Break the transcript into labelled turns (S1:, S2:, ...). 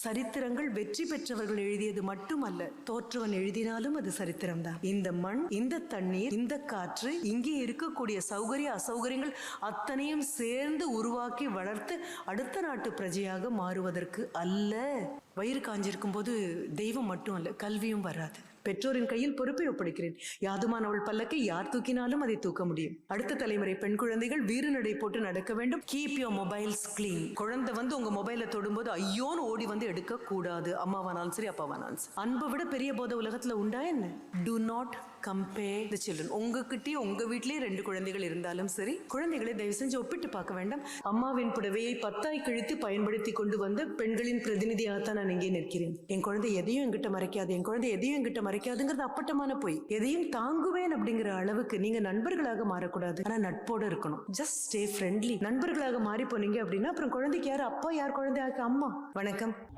S1: சரித்திரங்கள் வெற்றி பெற்றவர்கள் எழுதியது மட்டுமல்ல, தோற்றவன் எழுதினாலும் அது சரித்திரம் தான். இந்த மண், இந்த தண்ணீர், இந்த காற்று, இங்கே இருக்கக்கூடிய சௌகரிய அசௌகரியங்கள் அத்தனையும் சேர்ந்து உருவாக்கி வளர்த்து அடுத்த நாட்டு பிரஜையாக மாறுவதற்கு அல்ல. வயிறு காஞ்சிருக்கும் போது தெய்வம் மட்டும் அல்ல, கல்வியும் வராது. பெற்றோரின் கையில் பொறுப்பை ஒப்படைக்கிறேன். யாதுமானவள் பல்லக்கை யார் தூக்கினாலும் அதை தூக்க முடியும். அடுத்த தலைமுறை பெண் குழந்தைகள் வீறு நடை போட்டு நடக்க வேண்டும். Keep your mobiles clean. குழந்தை வந்து உங்க மொபைலை தொடும்போது ஐயோன்னு ஓடி வந்து எடுக்க கூடாது. அம்மாவானாலும் சரி, அப்பாவானாலும் சரி. அன்பை விட பெரிய போதை உலகத்துல உண்டா என்ன? To not compare the children. உங்ககிட்டயே உங்க வீட்லயே 2 குழந்தைகள் இருந்தாலும் சரி, குழந்தைகளை தயவு செஞ்சு ஒப்பிட்டு பார்க்க வேண்டாம். அம்மாவின் புடவையை 10 கிழித்து பயன்படுத்தி கொண்டு வந்த பெண்களின் பிரதிநிதியாகத்தான் நான் இங்கே நிற்கிறேன். என் குழந்தை எதையும் என்கிட்ட மறைக்காது, என் குழந்தை எதையும் என்கிட்ட மறைக்காதுங்கிறது அப்பட்டமான போய். எதையும் தாங்குவேன் அப்படிங்கிற அளவுக்கு நீங்க நண்பர்களாக மாறக்கூடாது, ஆனா நட்போட இருக்கணும். Just stay friendly. நண்பர்களாக மாறி போனீங்க அப்படின்னா அப்புறம் குழந்தைக்கு யாரு அப்பா, யார் குழந்தையாக்கு அம்மா. வணக்கம்.